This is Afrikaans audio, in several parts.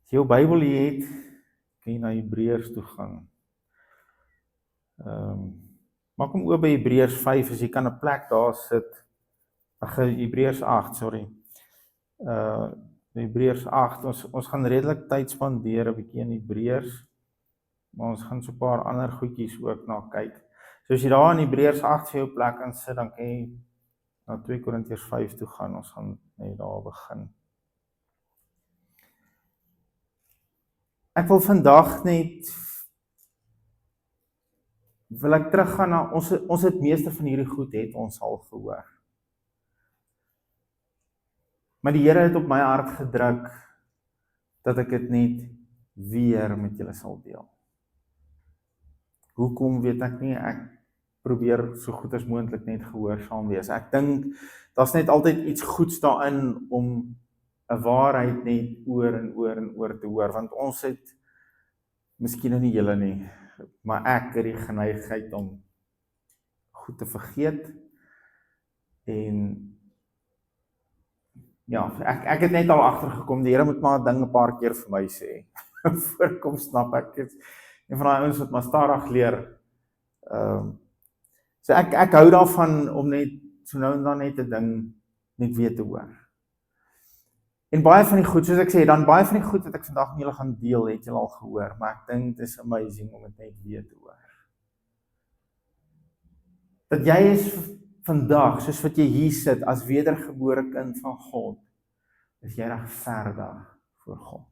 As jy jou Bybel hier het, kan jy na Hebreërs toe gaan. Maak hom oop by Hebreërs 5, as jy kan 'n plek daar sit. Hebreërs 8, sorry. Hebreërs 8, ons gaan redelik tyd spandeer 'n bietjie in Hebreërs, maar ons gaan so 'n paar ander goedjies ook na kyk. So as jy daar in Hebreërs 8 vir jou plek kan sit, dan kan jy na 2 Korintiërs 5 toe gaan. Ons gaan net daar begin. Ek wil vandag wil ek teruggaan na, ons het meeste van hierdie goed het ons al gehoor. Maar die Here het op my hart gedruk, dat ek dit net weer met julle sal deel. Hoekom weet ek nie, ek probeer so goed as moontlik net gehoorsaam wees. Ek dink, daar's net altyd iets goeds daarin, om 'n waarheid net oor en oor en oor te hoor, want ons het, miskien nou nie julle nie, maar ek het die geneigtheid om goed te vergeet, en ja, ek het net al agtergekom, die Here moet maar ding 'n paar keer vir my sê, voorkom snap ek, en van daai ouens wat maar stadig leer, so ek hou daarvan om net, so nou en dan net 'n ding, net weer te hoor. En baie van die goed, soos ek sê, dan baie van die goed wat ek vandag met julle gaan deel, het julle al gehoor, maar ek dink dit is amazing om dit net weer te hoor. Dat jy is vandag, soos wat jy hier sit, as wedergebore kind van God, is jy regverdig voor God.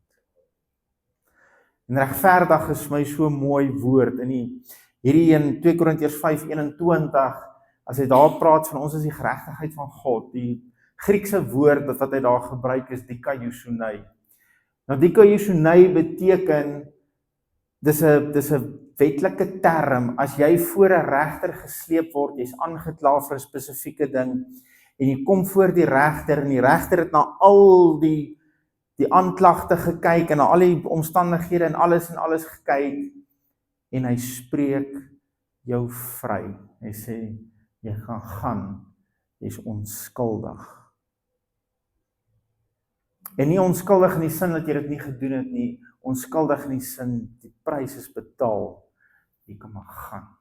En regverdig is my so mooi woord, en hierdie in 2 Korintiërs 5:21, as hy daar praat van ons is die geregtigheid van God, die Griekse woord wat hy daar gebruik is dikaiosune. Nou dikaiosune beteken, dis 'n wetlike term, as jy voor 'n regter gesleep word, jy's aangekla vir 'n spesifieke ding, en jy kom voor die regter, en die regter het na al die aanklagte gekyk, en na al die omstandighede en alles gekyk, en hy spreek jou vry. Hy sê, jy gaan, jy's onskuldig. En nie onskuldig in die sin dat jy dit nie gedoen het nie, onskuldig in die sin, die prys is betaal, jy kan maar gaan.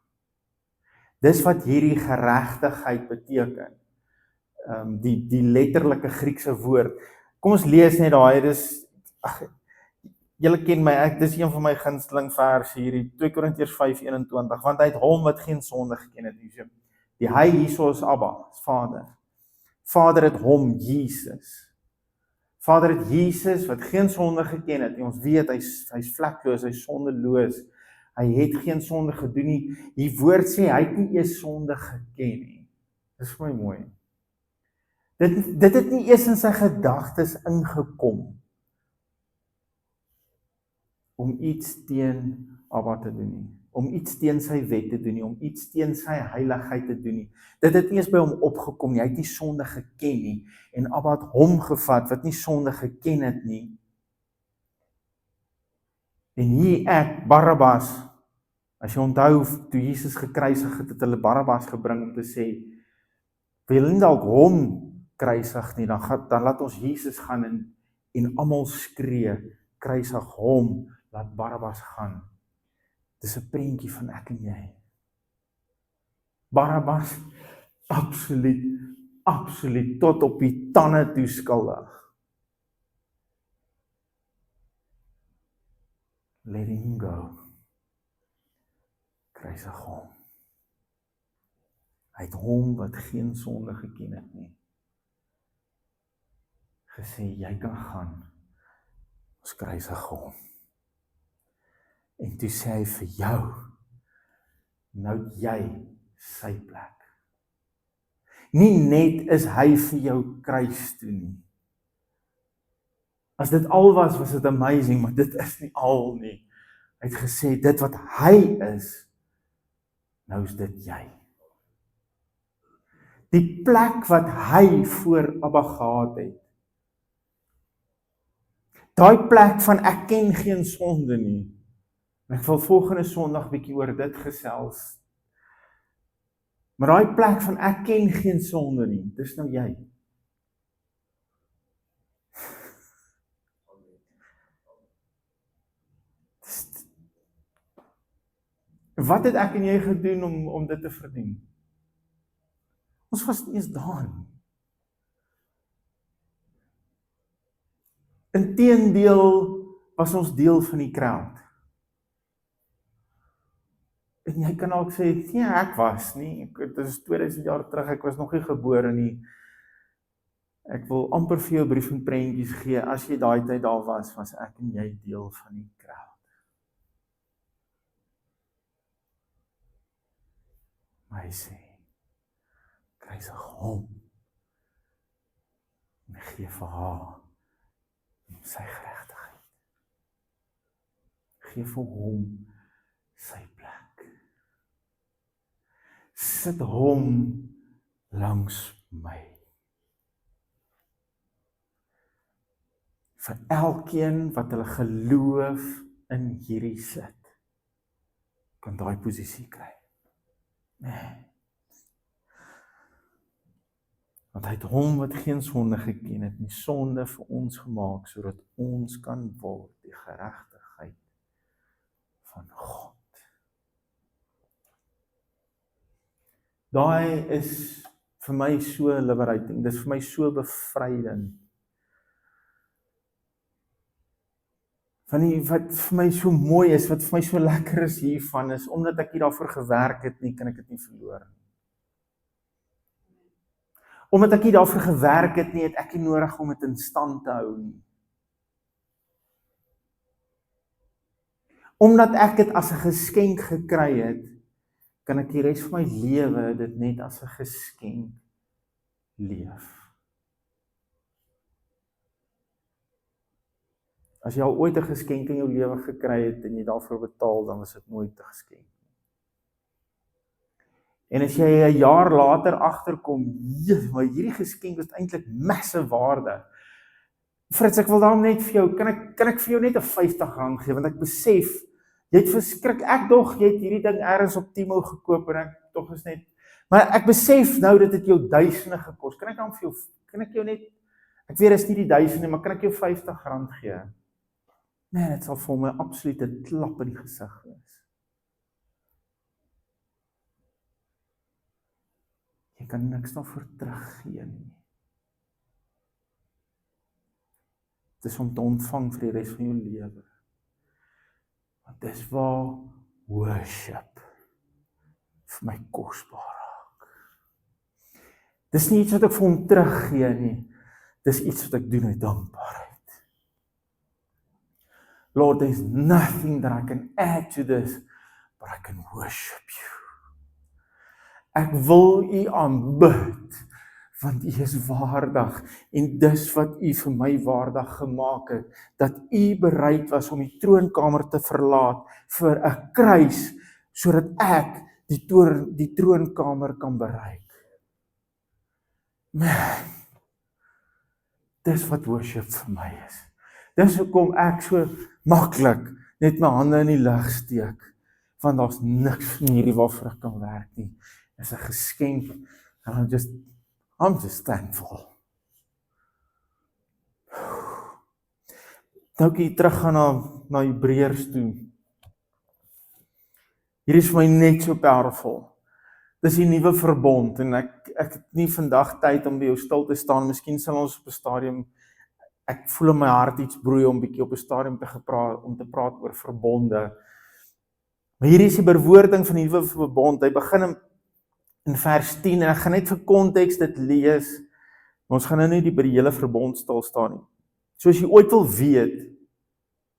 Dis wat hierdie geregtigheid beteken, die letterlike Griekse woord. Kom ons lees net daai, julle ken my, dis een van my gunsteling verse hierdie, 2 Korintiërs 5:21, want hy het hom wat geen sonde geken het, die hy hierso is Abba, Vader. Vader het hom, Jesus. Vader het Jesus, wat geen sonde geken het, en ons weet, hy's vlekloos, hy's sondeloos, hy het geen sonde gedoen nie, die woord sê, hy het nie eers sonde geken nie. Dis vir my mooi. Dit het nie eers in sy gedagtes ingekom, om iets teen Abba te doen nie, om iets teen sy wet te doen nie, om iets teen sy heiligheid te doen nie. Dit het nie eens by hom opgekom nie, hy het nie sonde geken nie, en Abba het hom gevat, wat nie sonde geken het nie. En hier ek, Barabbas, as jy onthou, toe Jesus gekruisig het, het hulle Barabbas gebring om te sê, wil julle nie dalk hom kruisig nie, dan laat ons Jesus gaan, en almal skree, kruisig hom, laat Barabbas gaan. Dis 'n prentjie van ek en jy. Barabbas, absoluut, tot op die tande toe skuldig. Let him go. Kruisig hom. Hy het hom wat geen sonde geken het nie, gesê, jy kan gaan, ons kruisig hom. En toe sê hy vir jou, nou jy sy plek. Nie net is hy vir jou kruis toe nie. As dit al was dit amazing, maar dit is nie al nie. Hy het gesê, dit wat hy is, nou is dit jy. Die plek wat hy voor Abba gehad het, daai plek van ek ken geen sonde nie, en ek wil volgende Sondag bietjie oor dit gesels, maar daai plek van ek ken geen sonde nie, dis nou jy. Wat het ek en jy gedoen om dit te verdien? Ons was nie eens daar nie. Inteendeel was ons deel van die crowd. En jy kan ook sê, nee, ek was nie, dit is 2000 jaar terug, ek was nog nie gebore nie. Ek wil amper vir jou brief en prentjies gee, as jy daai tyd daar was ek en jy deel van die crowd. Maar hy sê, kruisig hom, en gee vir haar sy geregtigheid. Gee vir hom sy plek. Sit hom langs my. Vir elkeen wat hulle geloof in hierdie sit, kan daai posisie kry. Nee. Want hy het hom wat geen sonde geken het, nie sonde vir ons gemaak, sodat ons kan word die geregtigheid van God. Daai is vir my so liberating, dis vir my so bevrydend. Van die wat vir my so mooi is, wat vir my so lekker is hiervan, is omdat ek nie daarvoor gewerk het nie, kan ek dit nie verloor nie. Omdat ek nie daarvoor gewerk het nie, het ek nie nodig om dit in stand te hou nie. Omdat ek dit as 'n geskenk gekry het, kan ek die res van my lewe dit net as 'n geskenk leef. As jy al ooit 'n geskenk in jou lewe gekry het en jy daarvoor betaal, dan is dit nooit 'n geskenk. En as jy 'n jaar later agterkom, maar hierdie geskenk is eintlik massive waarde. Frits, ek wil daarom net vir jou, kan ek vir jou net 'n R50 gee, want ek besef, jy het verskrik, ek dog, jy het hierdie ding ergens op Timo gekoop, en ek tog is net, maar ek besef nou, dit het jou duisende gekos, kan ek jou net, ek weet, is nie die duisende, maar kan ek jou R50 gee? Nee, dit sal vir my absoluut 'n klap in die gesig wees. Jy kan niks daarvoor teruggee nie. Dit is om te ontvang vir die res van jou lewe. Want dis waar worship vir my kosbaar raak. Dis nie iets wat ek vir hom teruggee nie. Dis iets wat ek doen uit dankbaarheid. Lord, there's nothing that I can add to this, but I can worship you. Ek wil u aanbid, want u is waardig, en dis wat u vir my waardig gemaak het, dat u bereid was om die troonkamer te verlaat vir 'n kruis, sodat ek die troonkamer kan bereik. Man, dis wat worship vir my is. Dis hoekom ek so maklik net my hande in die lug steek, want daar's niks van hierdie waarvoor ek kan werk nie. Dis 'n geskenk, and I'm just thankful. Nou kan jy teruggaan na Hebreërs toe. Hier is vir my net so powerful. Dis die nuwe verbond, en ek het nie vandag tyd om by jou stil te staan, miskien sal ons op 'n stadium, ek voel in my hart iets broei om bietjie op 'n stadium te praat oor verbonde. Maar hier is die bewoording van die nuwe verbond. Hy begin in vers 10, en ek gaan net vir konteks dit lees, maar ons gaan nou nie by die hele verbond stil staan nie. So as jy ooit wil weet,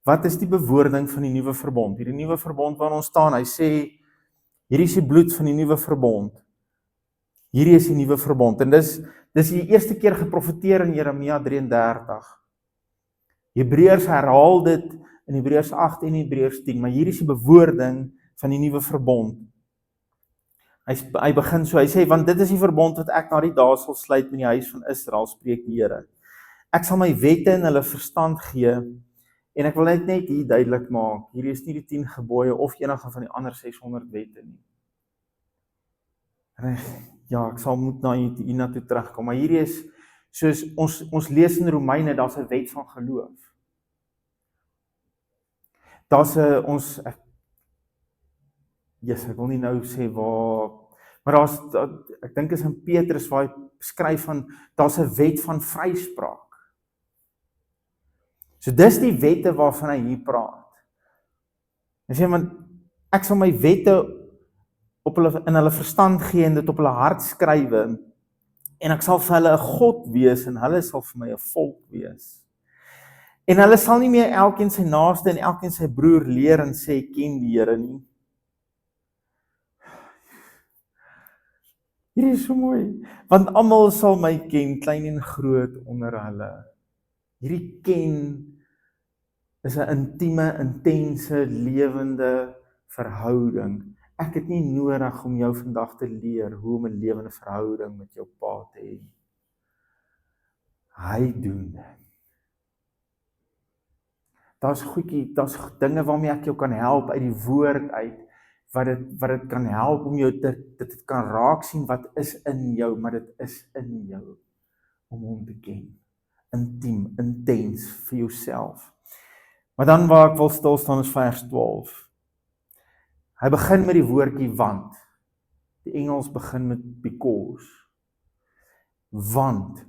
wat is die bewoording van die nuwe verbond? Hierdie nuwe verbond waarin ons staan, hy sê, hierdie is die bloed van die nuwe verbond. Hierdie is die nuwe verbond, en dis die eerste keer geprofeteer in Jeremia 33. Hebreërs herhaal dit in Hebreërs 8 en Hebreërs 10, maar hier is die bewoording van die nuwe verbond. Hy begin so, hy sê, want dit is die verbond wat ek na die dae sal sluit met die huis van Israel, spreek die Here. Ek sal my wette in hulle verstand gee, en ek wil net hier duidelik maak, hier is nie die 10 gebooie of enige van die ander 600 wette nie. Ja, ek sal moet hierna toe terugkom, maar hierdie is, soos ons lees in Romeine, daar's 'n wet van geloof. Daar's ek wil nie nou sê waar, maar ek dink is in Petrus waar hy skryf van, daar's 'n wet van vryspraak. So dis die wette waarvan hy hier praat. Hy sê, want ek sal my wette in hulle verstand gee en dit op hulle hart skrywe, en ek sal vir hulle 'n God wees, en hulle sal vir my 'n volk wees. En hulle sal nie meer elkeen sy naaste en elkeen sy broer leer en sê, ken die Here nie. Hierdie is so mooi, want almal sal my ken, klein en groot onder hulle. Hierdie ken is 'n intieme, intense, lewende verhouding. Ek het nie nodig om jou vandag te leer hoe om 'n lewende verhouding met jou pa te hê. Hy doen dit. Daar's dinge waarmee ek jou kan help uit die woord uit, wat dit kan help om jou dit kan raak sien wat is in jou, maar dit is in jou om hom te ken. Intiem, intens vir jouself. Maar dan waar ek wil stil staan is vers 12. Hy begin met die woordjie want. Die Engels begin met because. Want,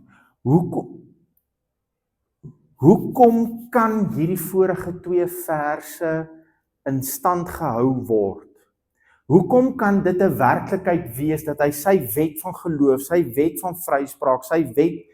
hoekom kan hierdie vorige 2 verse in stand gehou word? Hoekom kan dit 'n werklikheid wees dat hy sy wet van geloof, sy wet van vryspraak, sy wet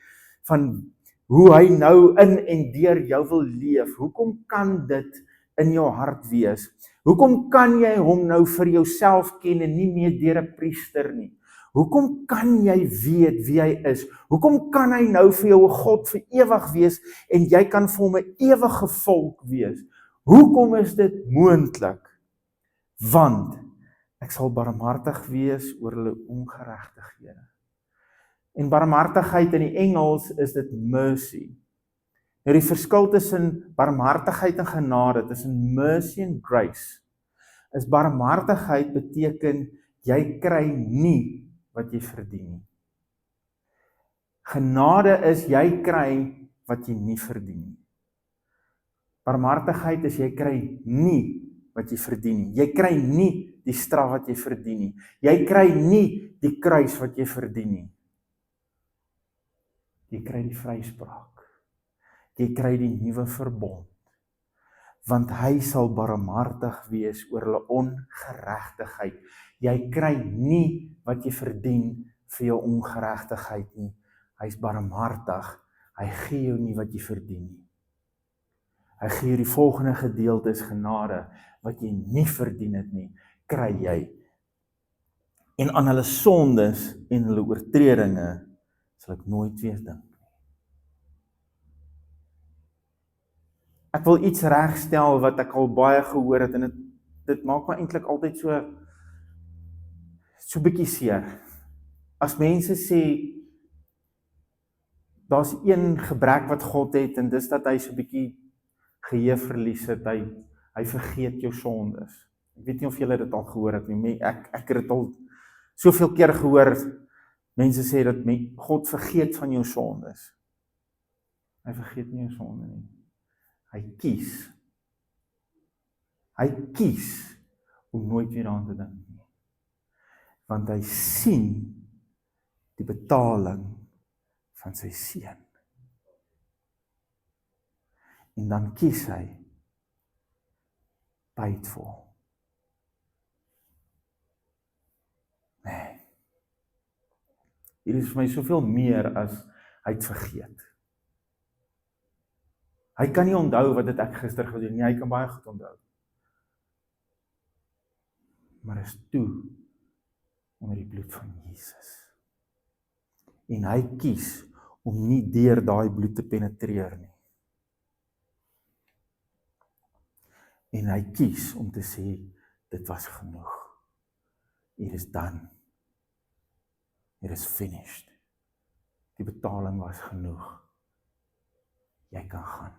van hoe hy nou in en deur jou wil leef, hoekom kan dit in jou hart wees? Hoekom kan jy hom nou vir jouself ken en nie meer deur 'n priester nie? Hoekom kan jy weet wie hy is? Hoekom kan hy nou vir jou 'n God vir ewig wees en jy kan vir hom 'n ewige volk wees? Hoekom is dit moontlik? Want ek sal barmhartig wees oor hulle ongeregtighede. En barmhartigheid in die Engels is dit mercy. Nou die verskil tussen barmhartigheid en genade, tussen mercy en grace, is barmhartigheid beteken jy kry nie wat jy verdien nie. Genade is jy kry wat jy nie verdien nie. Barmhartigheid is jy kry nie wat jy verdien nie. Jy kry nie die straf wat jy verdien nie. Jy kry nie die kruis wat jy verdien nie. Jy kry die vryspraak. Jy kry die nuwe verbond. Want hy sal barmhartig wees oor hulle ongeregtigheid. Jy kry nie wat jy verdien vir jou ongeregtigheid nie. Hy's barmhartig. Hy gee jou nie wat jy verdien nie. Hy gee jou die volgende gedeelte is genade, wat jy nie verdien het nie, kry jy. En aan hulle sondes en hulle oortredinge sal ek nooit weer dink. Ek wil iets regstel wat ek al baie gehoor het, en dit maak my eintlik altyd so bietjie seer. As mense sê, daar's een gebrek wat God het, en dis dat hy so bietjie geheueverlies het, hy vergeet jou sondes. Ek weet nie of julle dit al gehoor het nie, ek het dit al soveel keer gehoor, mense sê dat God vergeet van jou sondes. Hy vergeet nie jou sonde nie. Hy kies om nooit weer aan te dink nie. Want hy sien die betaling van sy seun. En dan kies hy paid for. Nee. Hier is vir my soveel meer as hy het vergeet. Hy kan nie onthou wat het ek gister gedoen nie, hy kan baie goed onthou. Maar is toe onder die bloed van Jesus. En hy kies om nie deur daai bloed te penetreer nie. En hy kies om te sê, dit was genoeg. It is done. It is finished. Die betaling was genoeg. Jy kan gaan.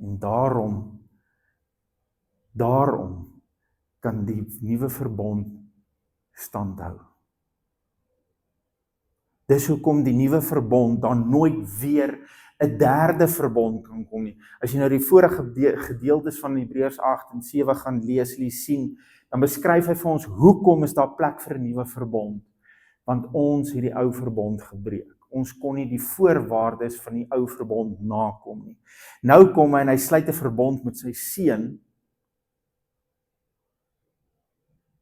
En daarom kan die nuwe verbond stand hou. Dis hoekom die nuwe verbond dan nooit weer 'n derde verbond kan kom nie. As jy nou die vorige gedeeltes van Hebreërs 8 en 7 gaan lees, sien, dan beskryf hy vir ons hoekom is daar plek vir 'n nuwe verbond. Want ons het die ou verbond gebreek. Ons kon nie die voorwaardes van die ou verbond nakom nie. Nou kom hy en hy sluit 'n verbond met sy seun.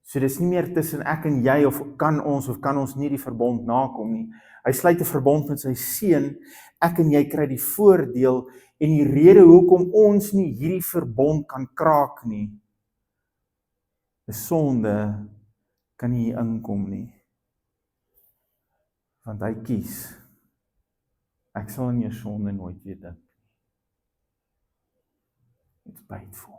So dis nie meer tussen ek en jy of kan ons nie die verbond nakom nie. Hy sluit 'n verbond met sy seun. Ek en jy kry die voordeel en die rede hoekom ons nie hierdie verbond kan kraak nie. Die sonde kan nie hier inkom nie. Want hy kies. Ek sal in jou sonde nooit weer dink. It's painful.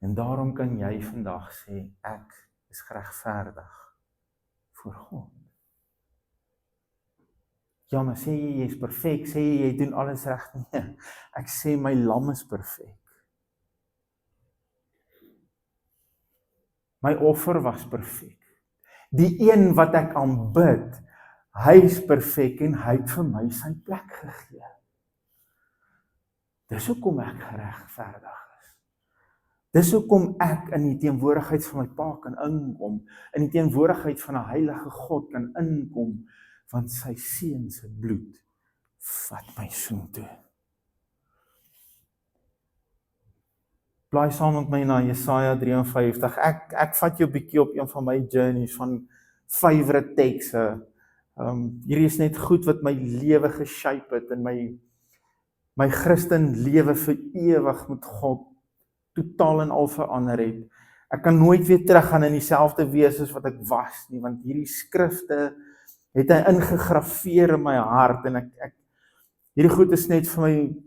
En daarom kan jy vandag sê, ek is geregverdig voor God. Ja, maar sê jy is perfek, sê jy doen alles reg. Nee, ek sê my lam is perfek. My offer was perfek. Die een wat ek aanbid, hy is perfek en hy het vir my sy plek gegee. Dis hoekom ek geregverdig is. Dis hoekom ek in die teenwoordigheid van my Pa kan inkom, in die teenwoordigheid van 'n heilige God kan inkom, want sy seun se bloed vat my soontoe. Blaai saam met my na Jesaja 53. Ek vat jou bietjie op een van my journeys van favorite tekste. Hierdie is net goed wat my lewe geshape het en my Christen lewe vir ewig met God totaal en al verander het. Ek kan nooit weer teruggaan in dieselfde wees as wat ek was nie, want hierdie skrifte het hy ingegraveer in my hart en ek hierdie goed is net vir my.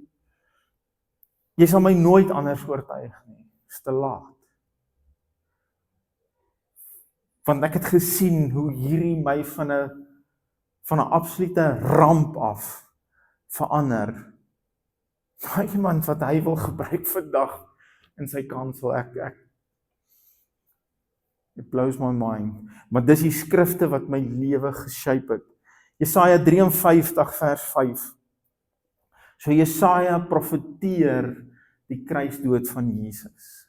Jy sal my nooit anders oortuig nie. Dis te laat. Want ek het gesien hoe hierdie my van 'n absolute ramp af verander. Maar iemand wat hy wil gebruik vandag in sy kansel, it blows my mind. Maar dis die skrifte wat my lewe geshape het. Jesaja 53 vers 5. So Jesaja profeteer die kruisdood van Jesus.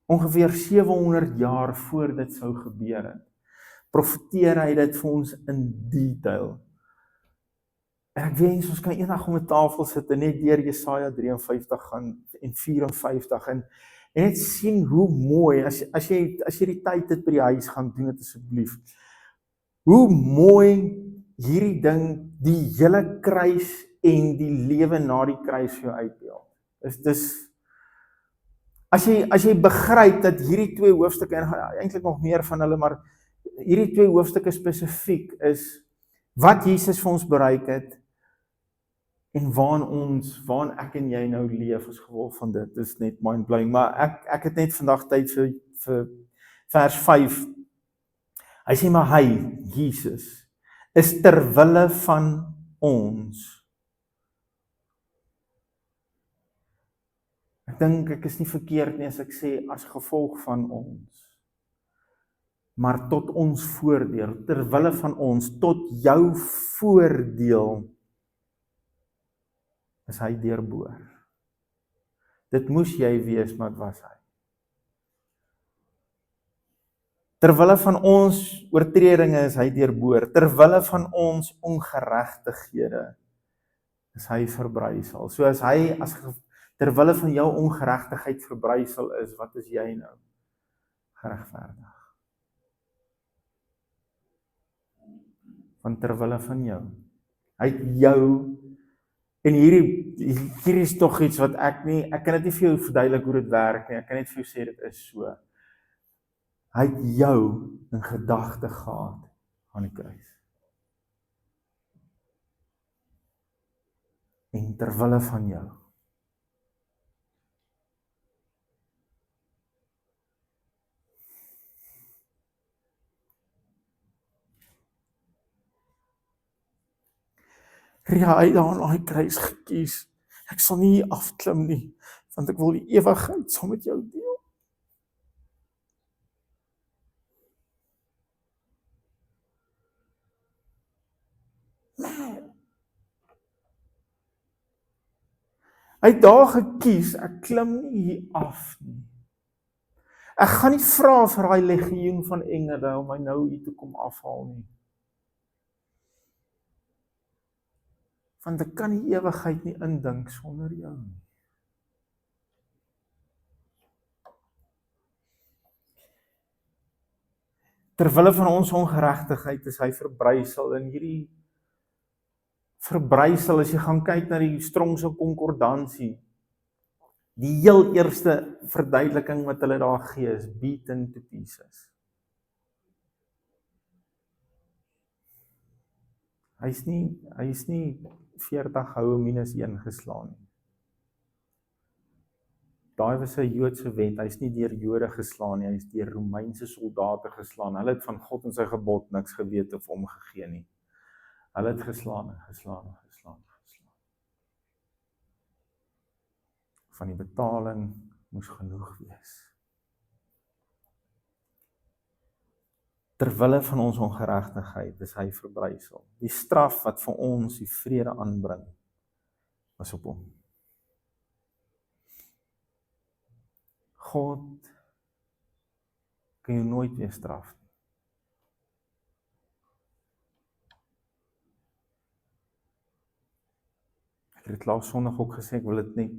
Ongeveer 700 jaar voor dit sou gebeur het, profeteer hy dit vir ons in detail. En ek wens ons kan eendag om 'n tafel sit en net deur Jesaja 53 gaan en 54 en net sien hoe mooi, as jy die tyd het by die huis gaan doen dit asseblief. Hoe mooi hierdie ding, die hele kruis en die lewe na die kruis vir jou uitbeeld. As jy begryp dat hierdie twee hoofstukke, en eintlik nog meer van hulle, maar hierdie twee hoofstukke spesifiek is wat Jesus vir ons bereik het en waarin ek en jy nou leef as gevolg van dit. Dis net mind-blowing, maar ek het net vandag tyd vir vers 5. Hy sê maar hy, Jesus, is terwille van ons. Ek dink ek is nie verkeerd nie as ek sê as gevolg van ons. Maar tot ons voordeel, terwille van ons, tot jou voordeel is hy deurboor. Dit moes jy wees, maar het was hy. Terwille van ons oortredinge is hy deurboor. Terwille van ons ongeregtighede is hy verbrysel. So as hy terwille van jou ongeregtigheid verbrysel is, wat is jy nou? Geregverdig. Want terwille van jou. Hy het jou, en hier is toch iets wat ek kan dit nie vir jou verduidelik hoe dit werk nie, ek kan net vir jou sê dit is so. Hy het jou in gedagte gehad aan die kruis. En terwille van jou. Ja, hy het aan die kruis gekies. Ek sal nie hier afklim nie, want ek wil die ewigheid saam met jou deel. Hy het daar gekies, ek klim nie hier af nie. Ek gaan nie vra vir daai legioen van engele om my nou hier toe kom afhaal nie. Want ek kan die ewigheid nie indink sonder jou nie. Terwille van ons ongeregtigheid is hy verbrysel, en hierdie verbrysel, as jy gaan kyk na die Strongse konkordansie, die heel eerste verduideliking wat hulle daar gee is beaten to pieces. Hy is nie 40 houe minus 1 geslaan nie. Daai was 'n Joodse wet, hy is nie deur Jode geslaan nie, hy is deur Romeinse soldate geslaan. Hulle het van God en sy gebod niks geweet of omgegee nie. Hulle het geslaan. Van die betaling moes genoeg wees. Terwille van ons ongeregtigheid is hy verbrysel. Die straf wat vir ons die vrede aanbring, was op hom. God kan jou nooit weer straf nie. Ek het dit laas Sondag ook gesê, ek wil dit nie.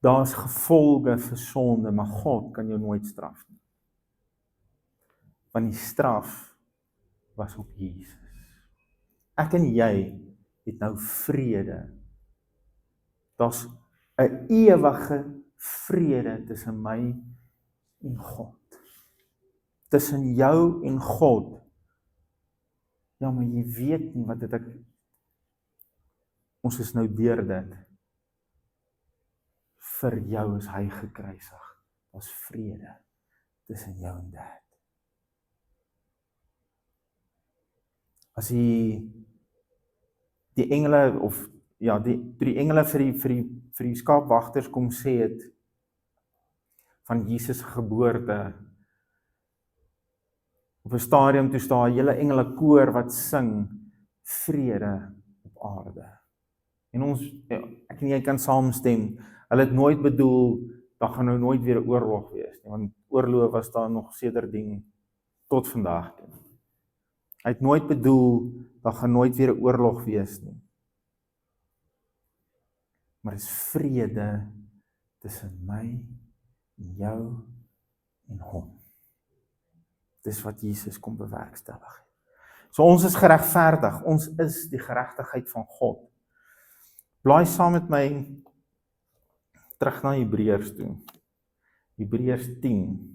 Daar's gevolge vir sonde, maar God kan jou nooit straf nie. Want die straf was op Jesus. Ek en jy het nou vrede. Daar's 'n ewige vrede tussen my en God. Tussen jou en God. Ja, maar jy weet nie wat het ons is nou deur dit. Vir jou is hy gekruisig. Daar's vrede tussen jou en dit. As die engele of ja, die engele vir die skaapwagters kom sê het van Jesus geboorte, op 'n stadium toe staan 'n hele engele koor wat sing vrede op aarde. En ons, ek en jy kan saamstem, hulle het nooit bedoel, daar gaan nou nooit weer 'n oorlog wees nie, want oorloë was daar nog sedertdien tot vandag. Hy het nooit bedoel, daar gaan nooit weer 'n oorlog wees nie. Maar is vrede tussen my en jou en hom. Dis wat Jesus kom bewerkstellig. So ons is geregverdig, ons is die geregtigheid van God. Blaai saam met my terug na Hebreërs toe. Hebreërs 10.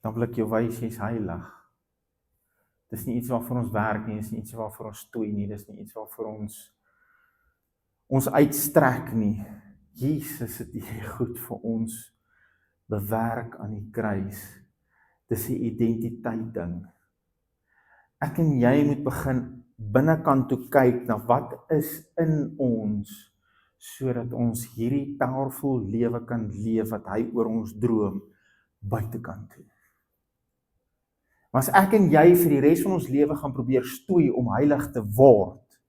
Dan wil ek jou wys, jy is heilig. Dis nie iets waarvoor ons werk nie, dis nie iets waarvoor ons stoei nie, dis nie iets waarvoor ons uitstrek nie. Jesus het hierdie goed vir ons bewerk aan die kruis. Dis 'n identiteit ding. Ek en jy moet begin binnekant toe kyk na wat is in ons, sodat ons hierdie powerful lewe kan leef wat hy oor ons droom buitekant toe. Maar as ek en jy vir die res van ons lewe gaan probeer stoei om heilig te word,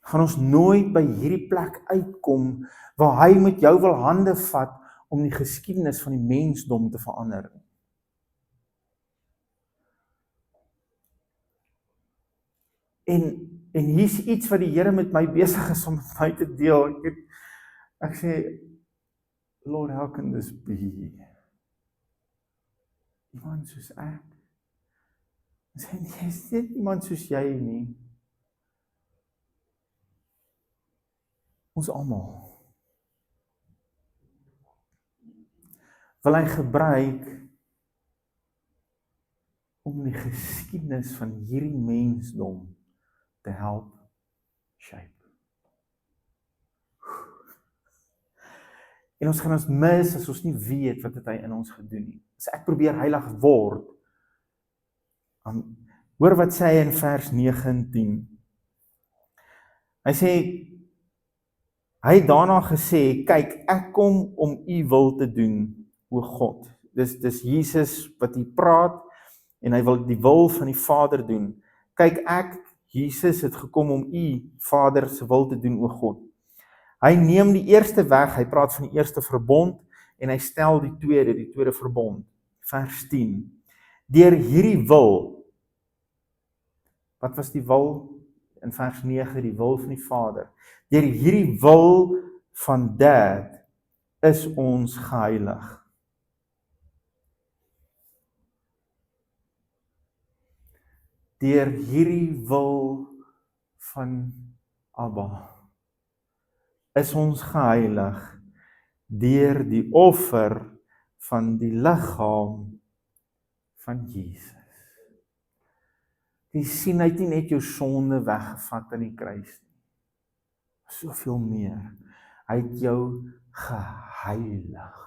gaan ons nooit by hierdie plek uitkom waar hy met jou wil hande vat om die geskiedenis van die mensdom te verander. En hier's iets wat die Here met my besig is om met my te deel. Ek sê, Lord, how can this be? Iemand soos ek. Sê, nee, is dit iemand soos jy nie. Ons almal. Wil hy gebruik om die geskiedenis van hierdie mensdom te help shape. En ons gaan ons mis as ons nie weet wat het hy in ons gedoen nie. As ek probeer heilig word, hoor wat sê hy in vers 9 en 10. Hy sê, hy het daarna gesê, kyk, ek kom om u wil te doen, o God. Dis Jesus wat hier praat, en hy wil die wil van die Vader doen. kyk ek, Jesus het gekom om u, Vader se wil te doen, o God. Hy neem die eerste weg, hy praat van die eerste verbond, en hy stel die tweede verbond, vers 10. Deur hierdie wil, wat was die wil? In vers 9, die wil van die Vader. Deur hierdie wil van Dad is ons geheilig. Deur hierdie wil van Abba is ons geheilig deur die offer van die liggaam van Jesus. Jy sien, hy het nie net jou sonde weggevat aan die kruis nie. Soveel meer. Hy het jou geheilig.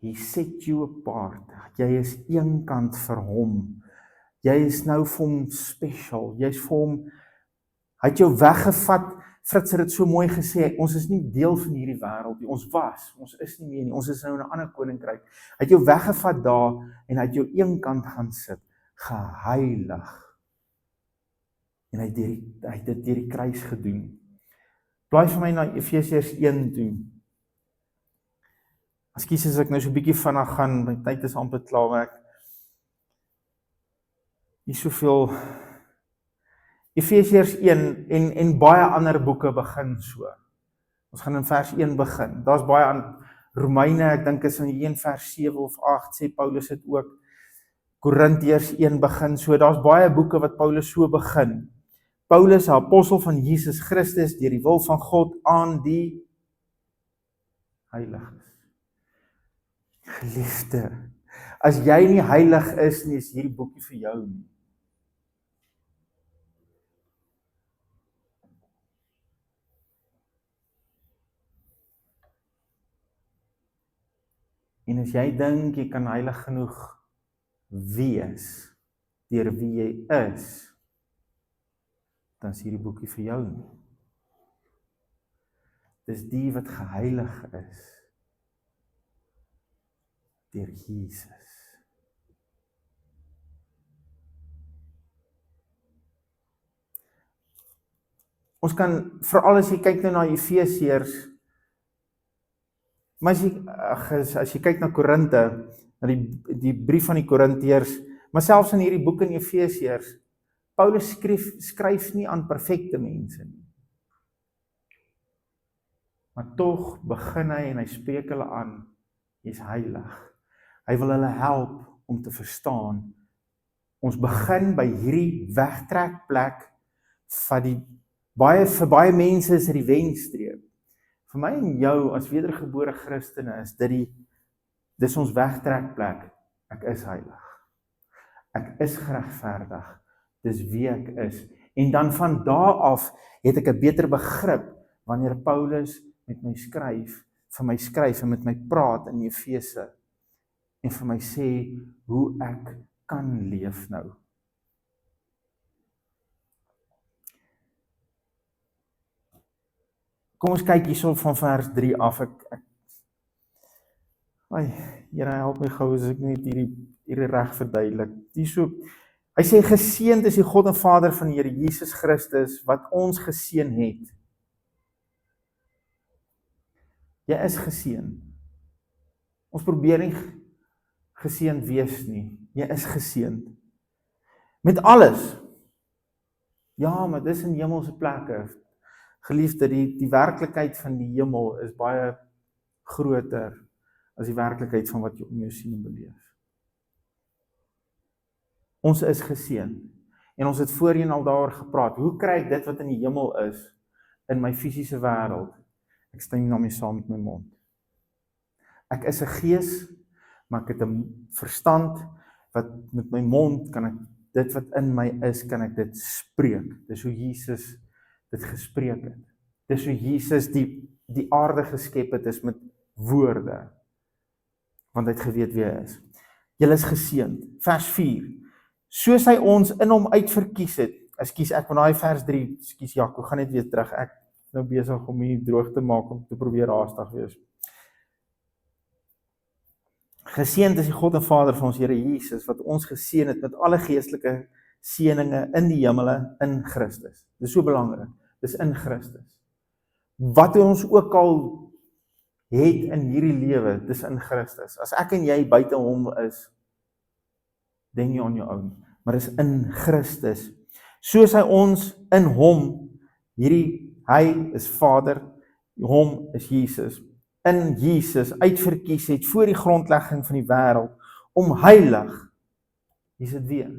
He set you apart. Jy is eenkant vir hom. Jy is nou vir hom special. Jy is vir hom, hy het jou weggevat. Frits het dit so mooi gesê, ons is nie deel van hierdie wêreld nie. Ons is nie meer nie. Ons is nou in 'n ander koninkryk. Hy het jou weggevat daar en hy het jou eenkant gaan sit. Geheilig. En hy het dit deur die kruis gedoen. Blaai vir my na Efesiërs 1 toe. Ekskuus as ek nou so 'n bietjie vinnig gaan, my tyd is amper klaar werk. Nie soveel. Efesiërs 1 en baie ander boeke begin so. Ons gaan in vers 1 begin. Daar's baie aan Romeine, ek dink is in 1 vers 7 of 8 sê Paulus dit ook. Korintiërs 1 begin so. Daar's baie boeke wat Paulus so begin. Paulus, 'n apostel van Jesus Christus, deur die wil van God aan die heiliges. Geliefde, as jy nie heilig is nie, is hierdie boekie vir jou nie. En as jy dink jy kan heilig genoeg wees deur wie jy is, dan is hierdie boekie vir jou nie. Dis die wat geheilig is deur Jesus. Ons kan, veral as jy kyk nou na Efesiërs, maar as jy kyk na Korinte, na die brief van die Korintiërs, maar selfs in hierdie boek in Efesiërs, Paulus skryf nie aan perfekte mense nie. Maar tog begin hy en hy spreek hulle aan, jy is heilig. Hy wil hulle help om te verstaan. Ons begin by hierdie wegtrekplek van vir baie mense is dit die wenstreep. Vir my en jou as wedergebore Christene is dis ons wegtrekplek. Ek is heilig. Ek is geregverdig. Dis wie ek is. En dan van daar af het ek 'n beter begrip wanneer Paulus met my skryf, vir my skryf en met my praat in Efese en vir my sê hoe ek kan leef nou. Kom ons kyk hierso van vers 3 af. Here help my gou as ek net hierdie reg verduidelik. Hierso, hy sê geseënd is die God en Vader van die Here Jesus Christus wat ons geseën het. Jy is geseën. Ons probeer nie geseënd wees nie. Jy is geseënd. Met alles. Ja, maar dis in hemelse plekke. Geliefde, die werklikheid van die hemel is baie groter as die werklikheid van wat jy om jou sien en beleef. Ons is geseën. En ons het voorheen al daaroor gepraat. Hoe kry ek dit wat in die hemel is in my fisiese wêreld? Ek stem daarmee saam met my mond. Ek is 'n gees, maar ek het 'n verstand wat met my mond kan ek dit wat in my is, kan ek dit spreek. Dis hoe Jesus dit gespreek het. Dis hoe Jesus die aarde geskep het, is met woorde. Want hy het geweet wie hy is. Julle is geseënd. Vers 4. Soos hy ons in hom uitverkies het. Ekskuus, ek van daai vers 3, ekskuus Jaco, gaan net weer terug. Ek nou besig om hier droog te maak om te probeer haastig wees. Geseënd is die God en Vader van ons Here Jesus, wat ons geseën het met alle geestelike seëninge in die hemele in Christus. Dis so belangrik, dis in Christus. Wat ons ook al het in hierdie lewe, dis in Christus. As ek en jy buite hom is, denk nie on jou own, maar is in Christus. Soos hy ons in hom, hy is Vader, hom is Jesus, in Jesus uitverkies het voor die grondlegging van die wêreld, om heilig, hier is dit weer.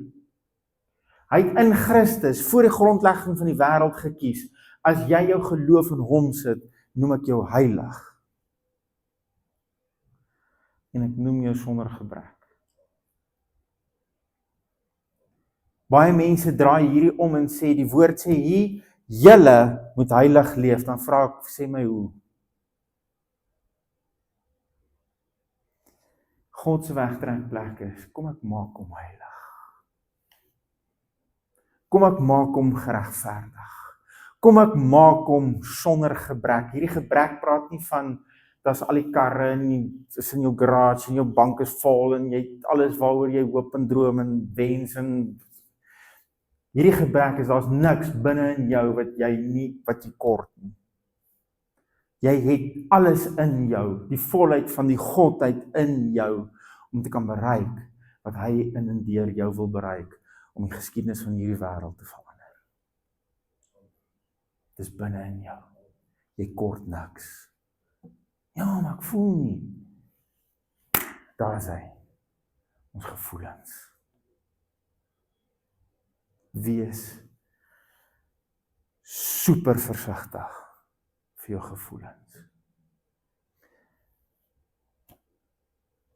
Hy het in Christus voor die grondlegging van die wêreld gekies. As jy jou geloof in hom sit, noem ek jou heilig. En ek noem jou sonder gebrek. Baie mense draai hierdie om en sê, die woord sê hier, julle moet heilig leef. Dan vra ek, sê my hoe? God se wegtrekplek is, kom ek maak hom heilig. Kom ek maak hom geregverdig. Kom ek maak hom sonder gebrek. Hierdie gebrek praat nie van, daar's al die karre is in jou garage en jou bank is vol en jy het alles waaroor jy hoop en droom en wens en hierdie gebrek is, daar's niks binne in jou wat jy kort nie. Jy het alles in jou, die volheid van die Godheid in jou, om te kan bereik, wat hy in en deur jou wil bereik, om die geskiedenis van hierdie wêreld te verander. Dis binne in jou. Jy kort niks. Ja, maar ek voel nie. Daar is hy. Ons gevoelens. Wees super versigtig vir jou gevoelens.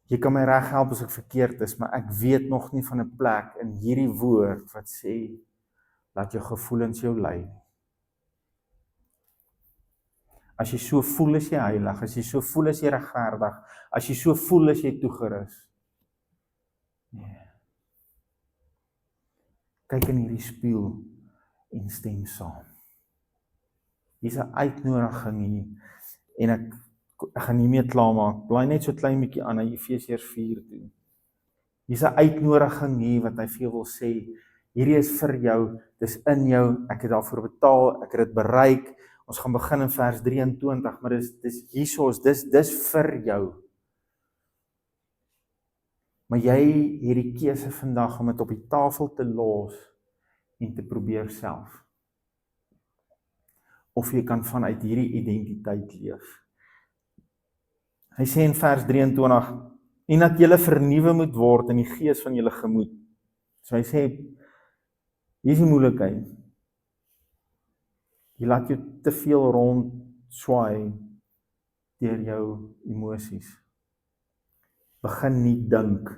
Jy kan my reg help as ek verkeerd is, maar ek weet nog nie van 'n plek in hierdie woord wat sê, laat jou gevoelens jou lei. As jy so voel as jy heilig, as jy so voel as jy regverdig, as jy so voel as jy toegerus. Nee. Kyk in hierdie spieël en stem saam. Hier's 'n uitnodiging hier, en ek gaan nie meer klaarmaak, blaai net so klein bietjie aan na Efesiërs 4 toe. Hier's 'n uitnodiging hier wat hy vir jou wil sê, hierdie is vir jou, dis in jou, ek het daarvoor betaal, ek het dit bereik, ons gaan begin in vers 23, maar dis hiersoos, dis vir jou. Maar jy het die keuse vandag om dit op die tafel te los en te probeer self. Of jy kan vanuit hierdie identiteit leef. Hy sê in vers 23, en dat julle vernuwe moet word in die gees van julle gemoed. So hy sê, hier is die moeilikheid. Jy laat jou te veel rond swaai deur jou emosies. Begin nie dink.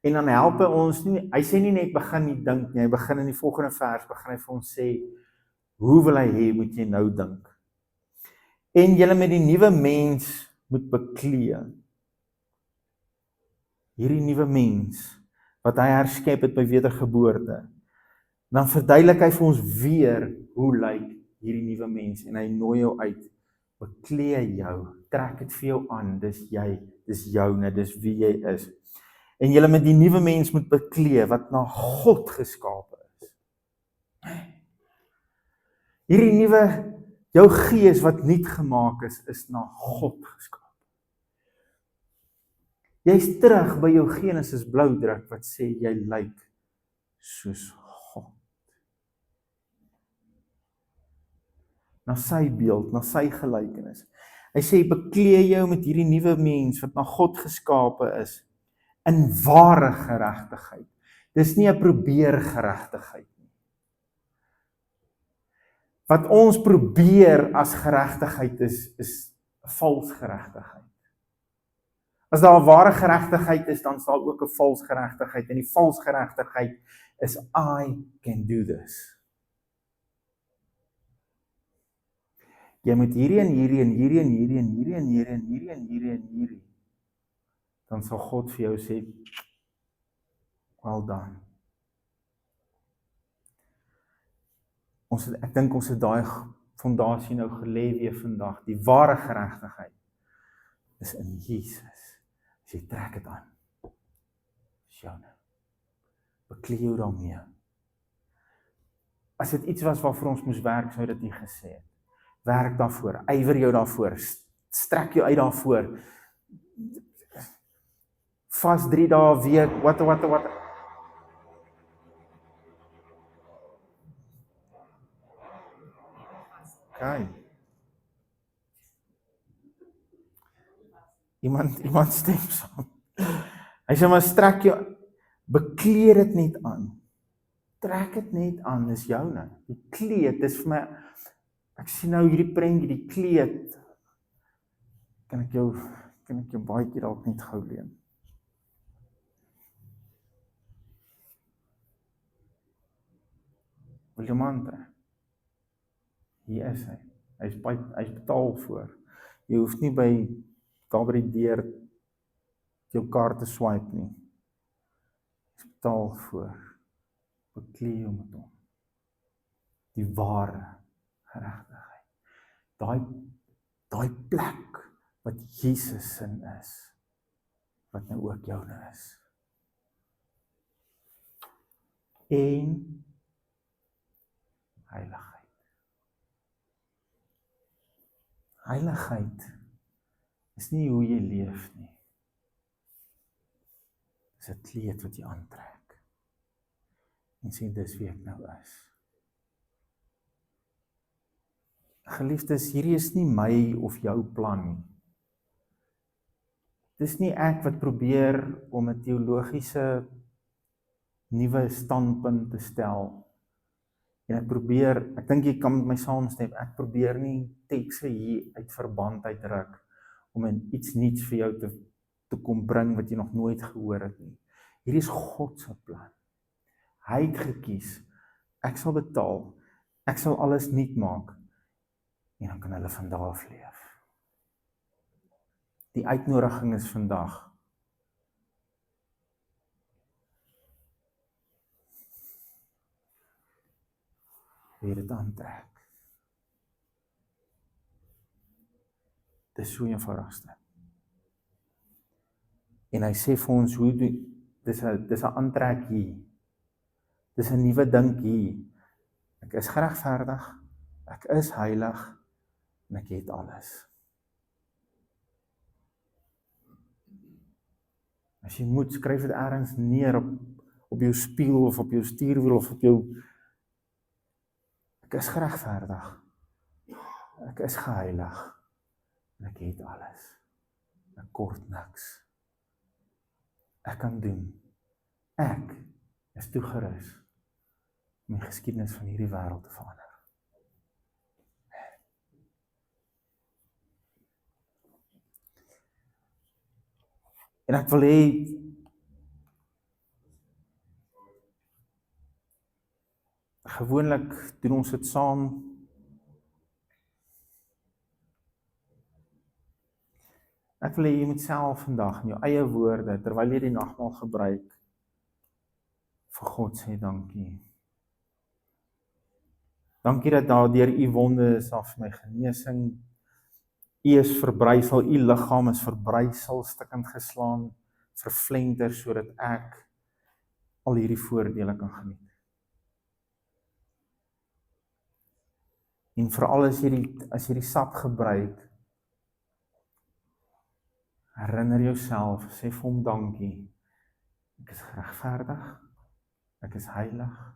En dan help hy ons nie, hy sê nie net begin nie dink nie, hy begin in die volgende vers, begin hy vir ons sê, hoe wil hy hê, moet jy nou dink? En julle met die nuwe mens moet beklee. Hierdie nuwe mens, wat hy herskep het by wedergeboorte. Dan verduidelik hy vir ons weer, hoe lyk hierdie nuwe mens, en hy nooi jou uit, beklee jou, trek dit vir jou aan, dis jy, dis joune, dis wie jy is. En julle met die nuwe mens moet beklee, wat na God geskape is. Hierdie nuwe, jou gees wat nuut gemaak is na God geskape. Jy's terug by jou Genesis bloudruk, wat sê, jy lyk soos God. Na sy beeld, na sy gelykenis. Hy sê, beklee jou met hierdie nuwe mens, wat na God geskape is, in ware geregtigheid. Dis nie 'n probeer geregtigheid nie. Wat ons probeer as geregtigheid is vals geregtigheid. As daar 'n ware geregtigheid is, dan is daar ook 'n vals geregtigheid, en die vals geregtigheid is I can do this. Jy moet hierdie en hierdie en hierdie en hierdie en hierdie en hierdie en hierdie en hierdie en hierdie. Dan sal God vir jou sê, well done. Ek dink ons het daai fondasie nou gelê weer vandag. Die ware geregtigheid is in Jesus. As jy trek dit aan. Dis joune. Beklee jou daarmee. As dit iets was waarvoor ons moes werk, sou dit nie gesê het. Werk daarvoor, ywer jou daarvoor, strek jou uit daarvoor. Vas 3 dae 'n week, wat. Okay. Iemand stem saam. Hy sê maar strek jou, bekleed dit net aan. Trek dit net aan, dis joune. Die kleed, dis vir my, ek sien nou hierdie prentjie, die kleed. Kan ek jou baadjie dalk net gou leen? Wil jy hom aantrek? Hier is hy. Hy's betaal voor. Jy hoef nie daar by die deur jou kaart te swipe nie. Hy's betaal voor. Beklee jou met hom. Die ware geregtigheid. Daai plek wat Jesus in is, wat nou ook joune is. En heiligheid. Heiligheid is nie hoe jy leef nie. Dis 'n kleed wat jy aantrek. En sê dis wie ek nou is. Geliefdes, hierdie is nie my of jou plan nie. Dis nie ek wat probeer om 'n teologiese nuwe standpunt te stel. En ek dink jy kan met my saamstem, ek probeer nie tekste hier uit verband uitruk om iets nuuts vir jou te kom bring wat jy nog nooit gehoor het nie. Hierdie is God se plan. Hy het gekies, ek sal betaal, ek sal alles nuut maak, en dan kan hulle van daar af leef. Die uitnodiging is vandag. Wie dit aantrek. Dis so eenvoudigste. En hy sê vir ons, dis 'n aantrek hier. Dis 'n nuwe ding hier. Ek is geregverdig, ek is heilig, en ek het alles. As jy moet, skryf dit ergens neer op jou spieël of op jou stuurwiel of op jou. Ek is geregverdig. Ek is geheilig. En ek het alles. Ek kort niks. Ek kan doen. Ek is toegerus om die geskiedenis van hierdie wêreld te verander. En ek wil hê gewoonlik doen ons dit saam. Ek wil hê jy moet self vandag in jou eie woorde, terwyl jy die nagmaal gebruik, vir God sê dankie. Dankie dat daardeur u wonde is daar vir my genesing. U is verbrysel, u liggaam is verbrysel, stukkend geslaan, vervlenter, sodat ek al hierdie voordele kan geniet. En veral as jy die sap gebruik, herinner jouself, sê vir hom dankie. Ek is geregverdig, ek is heilig,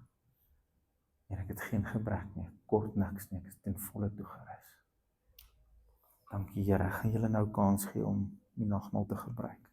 en ek het geen gebrek nie, kort niks nie, ek is ten volle toegerus. Dankie Here, gaan julle nou kans gee om die nagmaal te gebruik.